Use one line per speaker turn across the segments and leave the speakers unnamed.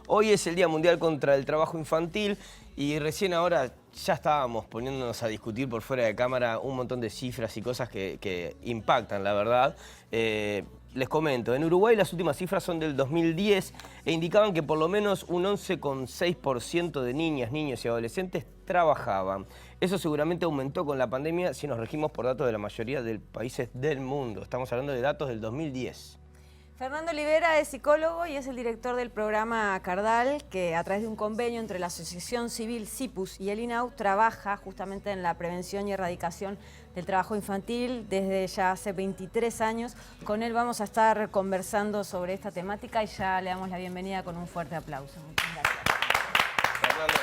Hoy es el Día Mundial contra el Trabajo Infantil y recién ahora ya estábamos poniéndonos a discutir por fuera de cámara un montón de cifras y cosas que impactan, la verdad. Les comento, en Uruguay las últimas cifras son del 2010 e indicaban que por lo menos un 11,6% de niñas, niños y adolescentes trabajaban. Eso seguramente aumentó con la pandemia si nos regimos por datos de la mayoría de países del mundo. Estamos hablando de datos del 2010.
Fernando Olivera es psicólogo y es el director del programa Cardal, que a través de un convenio entre la Asociación Civil CIPUS y el INAU trabaja justamente en la prevención y erradicación del trabajo infantil desde ya hace 23 años. Con él vamos a estar conversando sobre esta temática y ya le damos la bienvenida con un fuerte aplauso. Muchas gracias.
Fernando,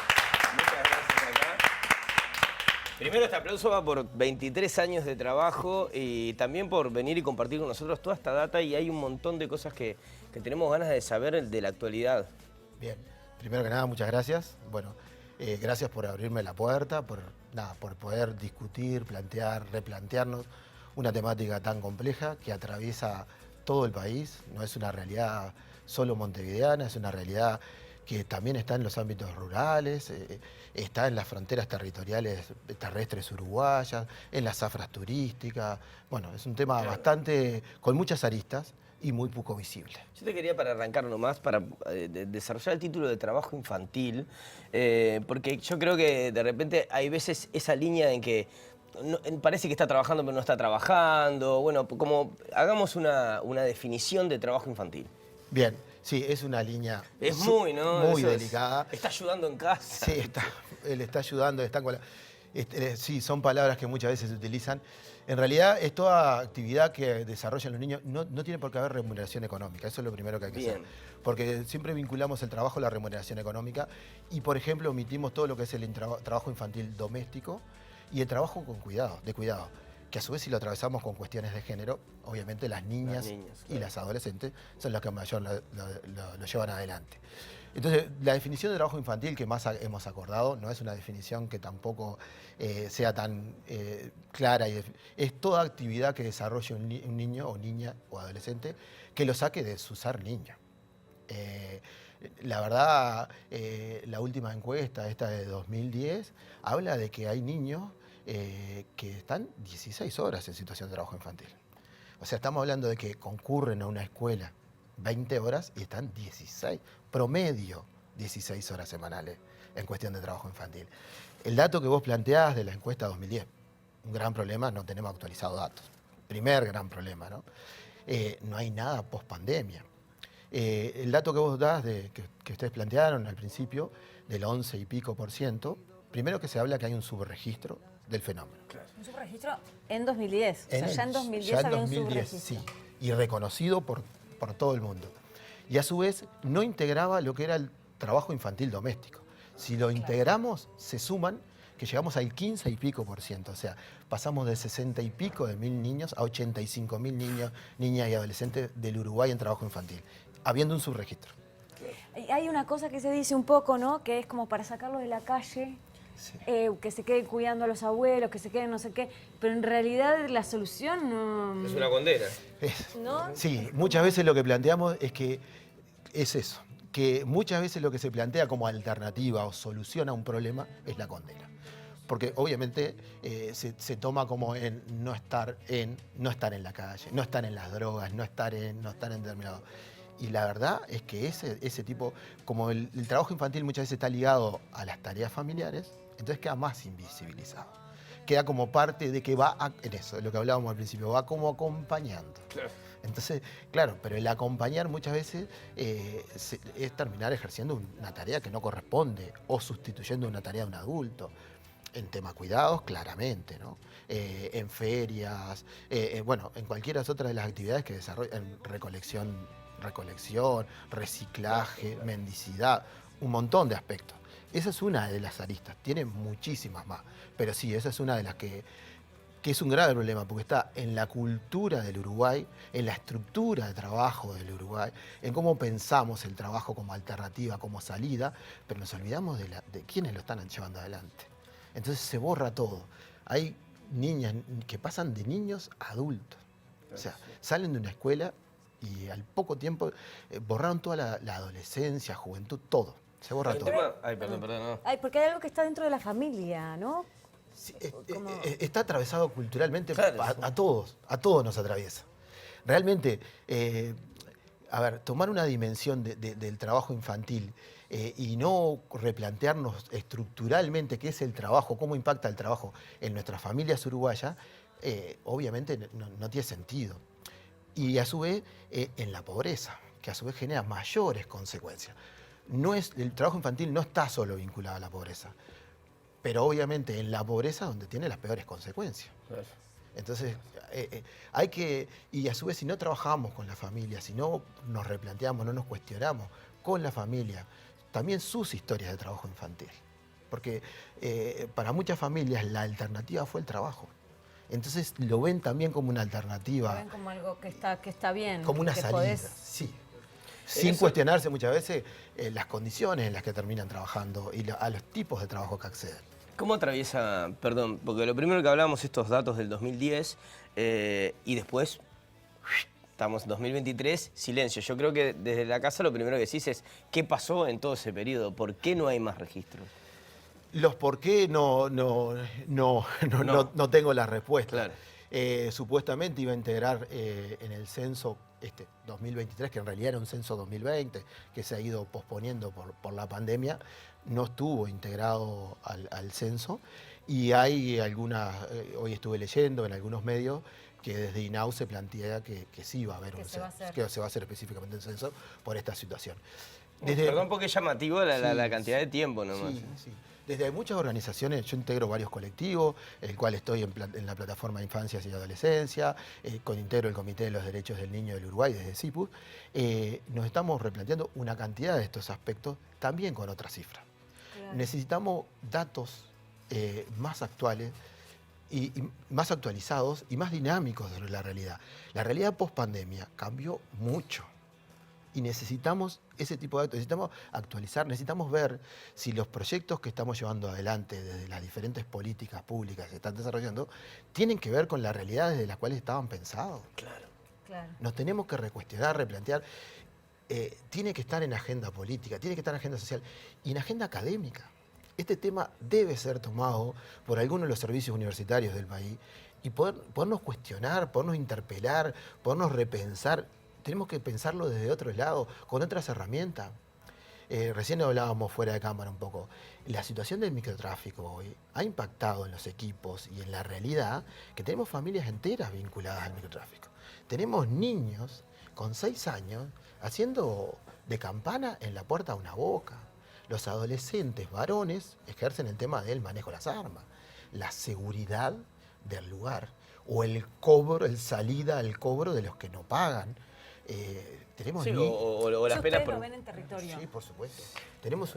muchas gracias acá. Primero este aplauso va por 23 años de trabajo y también por venir y compartir con nosotros toda esta data, y hay un montón de cosas que tenemos ganas de saber de la actualidad.
Bien, primero que nada, muchas gracias. Bueno, gracias por abrirme la puerta, por poder discutir, plantear, replantearnos una temática tan compleja que atraviesa todo el país. No es una realidad solo montevideana, es una realidad que también está en los ámbitos rurales, está en las fronteras territoriales terrestres uruguayas, en las zafras turísticas. Bueno, es un tema bastante, con muchas aristas y muy poco visible.
Yo te quería, para arrancar nomás, para desarrollar el título de trabajo infantil, porque yo creo que de repente hay veces esa línea en que parece que está trabajando pero no está trabajando. Bueno, como hagamos una definición de trabajo infantil.
Bien, sí, es una línea
muy, ¿no?
Muy delicada.
Está ayudando en casa.
Sí, él está ayudando, sí, son palabras que muchas veces se utilizan. En realidad, es toda actividad que desarrollan los niños, no tiene por qué haber remuneración económica, eso es lo primero que hay que hacer. Porque siempre vinculamos el trabajo a la remuneración económica y, por ejemplo, omitimos todo lo que es el trabajo infantil doméstico y el trabajo con cuidado, que a su vez, si lo atravesamos con cuestiones de género, obviamente las niñas y las adolescentes son las que mayor lo llevan adelante. Entonces, la definición de trabajo infantil que más hemos acordado no es una definición que tampoco sea tan clara. Es toda actividad que desarrolle un niño o niña o adolescente que lo saque de su ser niño. La verdad, la última encuesta, esta de 2010, habla de que hay niños que están 16 horas en situación de trabajo infantil. O sea, estamos hablando de que concurren a una escuela 20 horas y están 16, promedio 16 horas semanales en cuestión de trabajo infantil. El dato que vos planteás de la encuesta 2010, un gran problema, no tenemos actualizados datos. Primer gran problema, ¿no? No hay nada post pandemia. El dato que vos das, que ustedes plantearon al principio, del 11 y pico %, primero que se habla que hay un subregistro del fenómeno.
Claro. Un subregistro en 2010. Ya en 2010 había un subregistro.
Sí, y reconocido por todo el mundo. Y a su vez no integraba lo que era el trabajo infantil doméstico. Si lo integramos, se suman que llegamos al 15 y pico %. O sea, pasamos de 60 y pico de mil niños a 85.000 niños, niñas y adolescentes del Uruguay en trabajo infantil, habiendo un subregistro.
Hay una cosa que se dice un poco, ¿no? Que es como para sacarlos de la calle, sí. Que se queden cuidando a los abuelos, que se queden no sé qué, pero en realidad la solución no...
Es una condena.
¿No?
Sí, muchas veces lo que planteamos es que es eso, que muchas veces lo que se plantea como alternativa o solución a un problema es la condena. Porque obviamente se toma como en no estar en la calle, no estar en las drogas, no estar en determinado. Y la verdad es que ese tipo, como el trabajo infantil muchas veces está ligado a las tareas familiares, entonces queda más invisibilizado. Queda como parte de que en eso, lo que hablábamos al principio, va como acompañando. Claro. Entonces, claro, pero el acompañar muchas veces es terminar ejerciendo una tarea que no corresponde o sustituyendo una tarea de un adulto. En tema cuidados, claramente, ¿no? En ferias, bueno, en cualquiera otra de las actividades que desarrollan, en recolección, reciclaje, mendicidad, un montón de aspectos. Esa es una de las aristas, tiene muchísimas más, pero sí, esa es una de las que es un grave problema, porque está en la cultura del Uruguay, en la estructura de trabajo del Uruguay, en cómo pensamos el trabajo como alternativa, como salida, pero nos olvidamos de quiénes lo están llevando adelante. Entonces se borra todo. Hay niñas que pasan de niños a adultos. O sea, salen de una escuela Y al poco tiempo borraron toda la adolescencia, juventud, todo. Se borra todo.
Ay, perdón, no.
Ay, porque hay algo que está dentro de la familia, ¿no?
Sí, está atravesado culturalmente,
Claro.
a todos nos atraviesa. Realmente, a ver, tomar una dimensión del trabajo infantil y no replantearnos estructuralmente qué es el trabajo, cómo impacta el trabajo en nuestras familias uruguayas, obviamente no tiene sentido. Y a su vez, en la pobreza, que a su vez genera mayores consecuencias. El trabajo infantil no está solo vinculado a la pobreza, pero obviamente en la pobreza donde tiene las peores consecuencias.
Claro.
Entonces, hay que, y a su vez si no trabajamos con la familia, si no nos replanteamos, no nos cuestionamos con la familia, también sus historias de trabajo infantil. Porque para muchas familias la alternativa fue el trabajo. Entonces lo ven también como una alternativa.
Lo ven como algo que está bien.
Como una
que
salida, sí. Sin cuestionarse muchas veces las condiciones en las que terminan trabajando y a los tipos de trabajo que acceden.
¿Cómo atraviesa, perdón, porque lo primero que hablamos estos datos del 2010 y después estamos en 2023, silencio. Yo creo que desde la casa lo primero que decís es ¿qué pasó en todo ese periodo? ¿Por qué no hay más registros?
Los por qué no tengo la respuesta.
Claro.
Supuestamente iba a integrar en el censo 2023, que en realidad era un censo 2020, que se ha ido posponiendo por la pandemia, no estuvo integrado al censo. Y hay algunas, hoy estuve leyendo en algunos medios, que desde INAU se plantea que sí va a haber un censo, que se va a hacer específicamente un censo por esta situación.
Perdón porque es llamativo la cantidad de tiempo nomás.
Sí. Desde muchas organizaciones, yo integro varios colectivos, el cual estoy en la plataforma de Infancias y Adolescencia, integro el Comité de los Derechos del Niño del Uruguay desde CIPUS, nos estamos replanteando una cantidad de estos aspectos también con otras cifras. Claro. Necesitamos datos más actuales y más actualizados y más dinámicos sobre la realidad. La realidad post-pandemia cambió mucho. Y necesitamos ese tipo de datos, necesitamos actualizar, necesitamos ver si los proyectos que estamos llevando adelante desde las diferentes políticas públicas que se están desarrollando tienen que ver con la realidad desde las cuales estaban pensados.
Claro.
Nos tenemos que recuestionar, replantear. Tiene que estar en agenda política, tiene que estar en agenda social y en agenda académica. Este tema debe ser tomado por algunos de los servicios universitarios del país y podernos cuestionar, podernos interpelar, podernos repensar. Tenemos que pensarlo desde otro lado, con otras herramientas. Recién hablábamos fuera de cámara un poco. La situación del microtráfico hoy ha impactado en los equipos y en la realidad que tenemos familias enteras vinculadas al microtráfico. Tenemos niños con 6 años haciendo de campana en la puerta de una boca. Los adolescentes varones ejercen el tema del manejo de las armas, la seguridad del lugar o el cobro, el cobro de los que no pagan. Tenemos
o las penas por...
lo ven en territorio.
Sí, por supuesto. Tenemos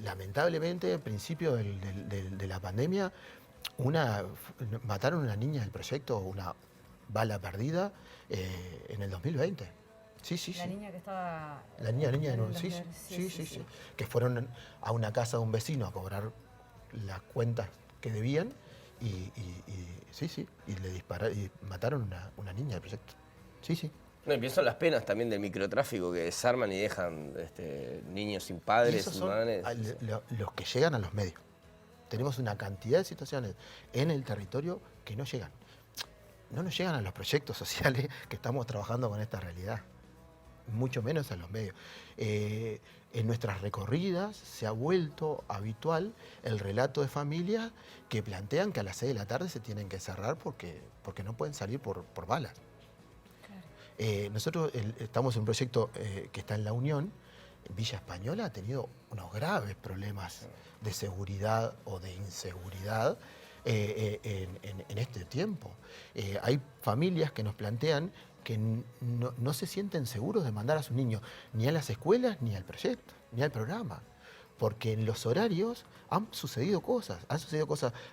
lamentablemente, al principio de la pandemia, mataron a una niña del proyecto, una bala perdida, en el 2020. Sí.
La niña que estaba...
La niña de sí. Que fueron a una casa de un vecino a cobrar las que debían y le dispararon y mataron una niña del proyecto. Sí.
No, y pienso en las penas también del microtráfico, que desarman y dejan niños sin padres,
esos
sin
son
madres.
los que llegan a los medios. Tenemos una cantidad de situaciones en el territorio que no llegan. No nos llegan a los proyectos sociales que estamos trabajando con esta realidad, mucho menos a los medios. En nuestras recorridas se ha vuelto habitual el relato de familias que plantean que a las 6 de la tarde se tienen que cerrar porque no pueden salir por balas. Nosotros estamos en un proyecto que está en La Unión. Villa Española ha tenido unos graves problemas de seguridad o de inseguridad en este tiempo. Hay familias que nos plantean que no se sienten seguros de mandar a sus niños ni a las escuelas, ni al proyecto, ni al programa. Porque en los horarios han sucedido cosas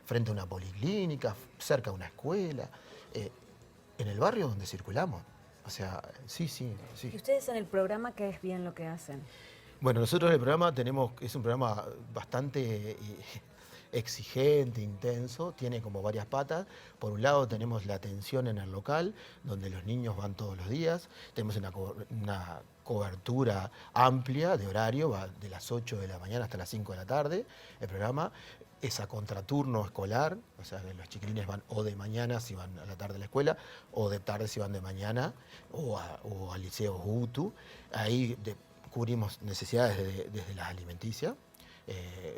frente a una policlínica, cerca de una escuela, en el barrio donde circulamos. O sea, sí.
¿Y ustedes en el programa qué es bien lo que hacen?
Bueno, nosotros en el programa es un programa bastante exigente, intenso, tiene como varias patas. Por un lado tenemos la atención en el local, donde los niños van todos los días, tenemos una cobertura amplia de horario, va de las 8 de la mañana hasta las 5 de la tarde, el programa es a contraturno escolar, o sea que los chiquilines van o de mañana si van a la tarde a la escuela, o de tarde si van de mañana, o al liceo UTU. Ahí cubrimos necesidades desde las alimenticias,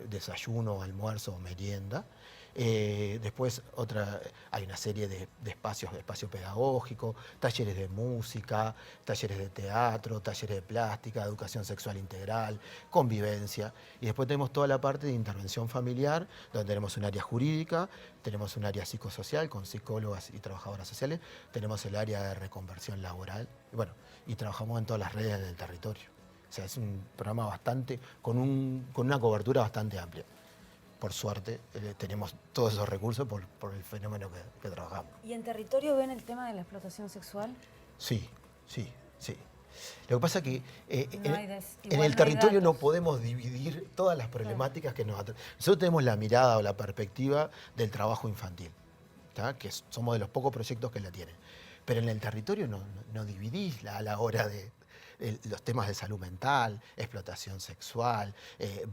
desayuno, almuerzo, merienda. Después hay una serie de espacio pedagógico, talleres de música, talleres de teatro, talleres de plástica, educación sexual integral, convivencia. Y después tenemos toda la parte de intervención familiar, donde tenemos un área jurídica, tenemos un área psicosocial con psicólogas y trabajadoras sociales, tenemos el área de reconversión laboral, y trabajamos en todas las redes del territorio. O sea, es un programa con una cobertura bastante amplia. Por suerte, tenemos todos esos recursos por el fenómeno que trabajamos.
¿Y en territorio ven el tema de la explotación sexual?
Sí. Lo que pasa es que en
no
el territorio
datos.
no podemos dividir todas las problemáticas que nos atraviesan. Nosotros tenemos la mirada o la perspectiva del trabajo infantil, ¿tá? Que somos de los pocos proyectos que la tienen. Pero en el territorio no dividís a la hora de los temas de salud mental, explotación sexual,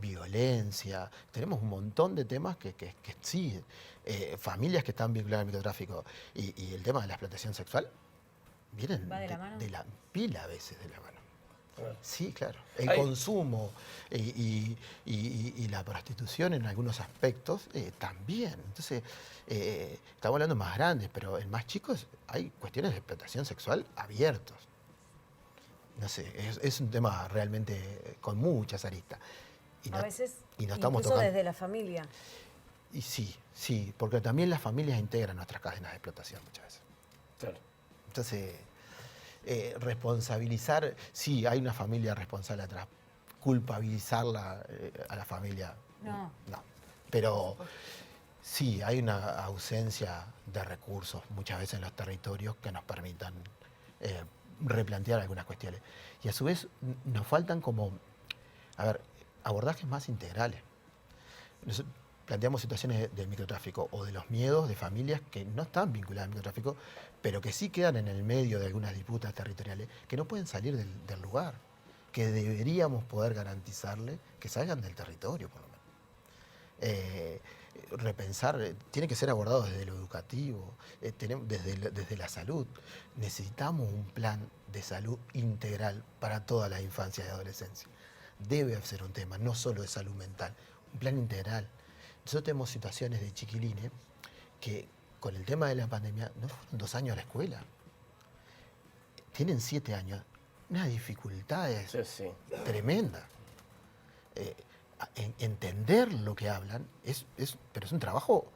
violencia. Tenemos un montón de temas que sí, familias que están vinculadas al microtráfico y el tema de la explotación sexual vienen de la pila a veces de la mano. Claro. Sí, claro. El consumo y la prostitución en algunos aspectos también. Entonces, estamos hablando más grandes, pero en más chicos hay cuestiones de explotación sexual abiertos. No sé, es un tema realmente con muchas aristas.
A veces,
y no estamos
incluso
tocando
desde la familia.
Y sí, porque también las familias integran nuestras cadenas de explotación muchas veces.
Claro.
Entonces, responsabilizar, sí, hay una familia responsable atrás. Culpabilizarla a la familia, no. Pero sí, hay una ausencia de recursos muchas veces en los territorios que nos permitan replantear algunas cuestiones. Y a su vez nos faltan abordajes más integrales. Nosotros planteamos situaciones del microtráfico o de los miedos de familias que no están vinculadas al microtráfico, pero que sí quedan en el medio de algunas disputas territoriales, que no pueden salir del lugar, que deberíamos poder garantizarle que salgan del territorio, por lo menos. Repensar, tiene que ser abordado desde lo educativo, desde la salud. Necesitamos un plan de salud integral para toda la infancia y adolescencia. Debe ser un tema, no solo de salud mental, un plan integral. Nosotros tenemos situaciones de chiquilines que con el tema de la pandemia no fueron 2 años a la escuela. Tienen 7 años, unas dificultades tremendas. Entender lo que hablan, pero es un trabajo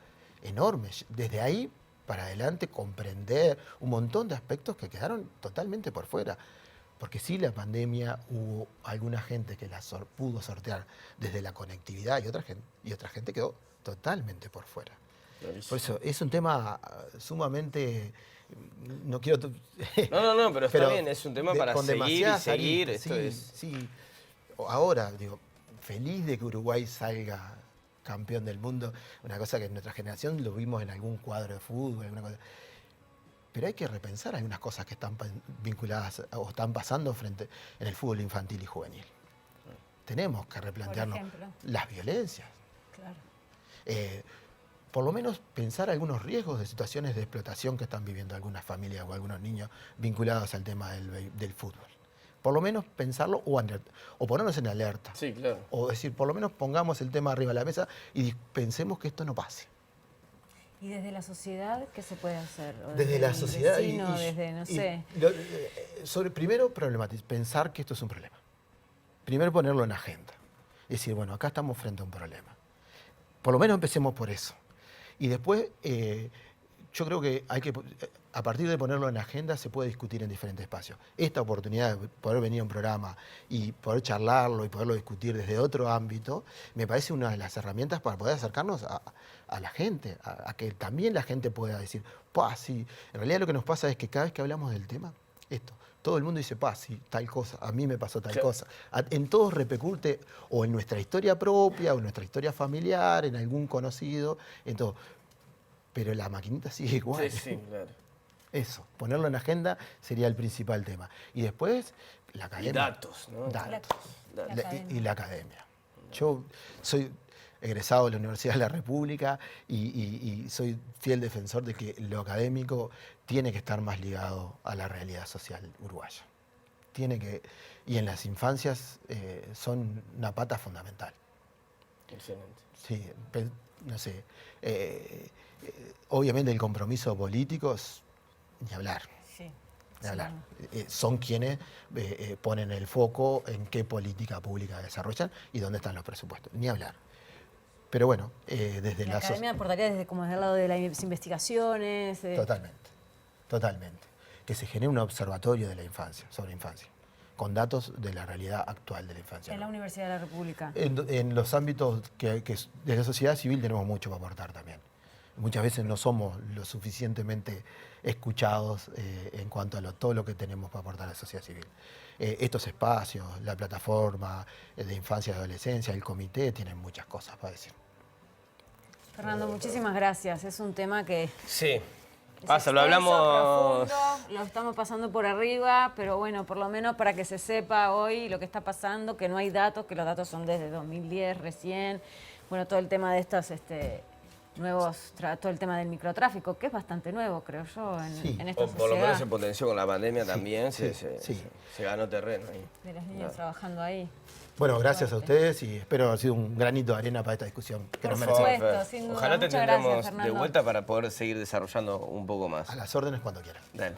enorme. Desde ahí para adelante comprender un montón de aspectos que quedaron totalmente por fuera. Porque sí, la pandemia hubo alguna gente que la pudo sortear desde la conectividad y otra gente quedó totalmente por fuera. Clarísimo. Por eso es un tema sumamente... No quiero...
No, pero está bien, es un tema para seguir.
Sí. Ahora, digo, feliz de que Uruguay salga campeón del mundo, una cosa que en nuestra generación lo vimos en algún cuadro de fútbol, alguna cosa. Pero hay que repensar algunas cosas que están vinculadas o están pasando en el fútbol infantil y juvenil. Tenemos que replantearnos las violencias.
Claro.
Por lo menos pensar algunos riesgos de situaciones de explotación que están viviendo algunas familias o algunos niños vinculados al tema del fútbol. Por lo menos pensarlo o ponernos en alerta.
Sí, claro.
O decir, por lo menos pongamos el tema arriba de la mesa y pensemos que esto no pase.
¿Y desde la sociedad qué se puede hacer?
Desde la sociedad primero pensar que esto es un problema. Primero ponerlo en agenda. Es decir, bueno, acá estamos frente a un problema. Por lo menos empecemos por eso. Y después, yo creo que a partir de ponerlo en agenda, se puede discutir en diferentes espacios. Esta oportunidad de poder venir a un programa y poder charlarlo y poderlo discutir desde otro ámbito, me parece una de las herramientas para poder acercarnos a la gente, a que también la gente pueda decir, sí. En realidad lo que nos pasa es que cada vez que hablamos del tema, esto. Todo el mundo dice, sí, tal cosa, a mí me pasó tal
Sí.
cosa. En todos repercute o en nuestra historia propia, o en nuestra historia familiar, en algún conocido, en todo. Pero la maquinita sigue igual.
Sí, sí, claro.
Eso, ponerlo en agenda sería el principal tema. Y después, la academia.
Y datos, ¿no?
Datos.
La academia.
Y la academia. Yo soy egresado de la Universidad de la República y soy fiel defensor de que lo académico tiene que estar más ligado a la realidad social uruguaya. Y en las infancias son una pata fundamental.
Excelente.
Sí, no sé. Obviamente el compromiso político es ni hablar.
Sí.
Ni hablar. Son quienes ponen el foco en qué política pública desarrollan y dónde están los presupuestos. Ni hablar. Pero bueno, desde
La academia aportaría desde como desde el lado de las investigaciones.
Totalmente. Que se genere un observatorio de la infancia, sobre infancia, con datos de la realidad actual de la infancia.
En la Universidad de la República.
En los ámbitos que de la sociedad civil tenemos mucho para aportar también. Muchas veces no somos lo suficientemente escuchados en cuanto a todo lo que tenemos para aportar a la sociedad civil. Estos espacios, la plataforma de infancia y adolescencia, el comité, tienen muchas cosas para decir.
Fernando, muchísimas gracias. Es un tema que...
Sí.
es
Pasa, lo
extenso,
hablamos.
profundo, lo estamos pasando por arriba, pero bueno, por lo menos para que se sepa hoy lo que está pasando, que no hay datos, que los datos son desde 2010 recién. Bueno, todo el tema de estos nuevos, todo el tema del microtráfico, que es bastante nuevo, creo yo, en esta
O por lo menos se
sociedad.
potenció con la pandemia también,
sí.
se ganó terreno ahí.
De los niños trabajando ahí.
Bueno, gracias a ustedes y espero ha sido un granito de arena para esta discusión que
Por
nos
supuesto.
merecemos.
Fer.
sin duda.
Ojalá te
Muchas
tendremos
gracias,
de
Fernando.
vuelta para poder seguir desarrollando un poco más.
A las órdenes cuando quieran.
Dale.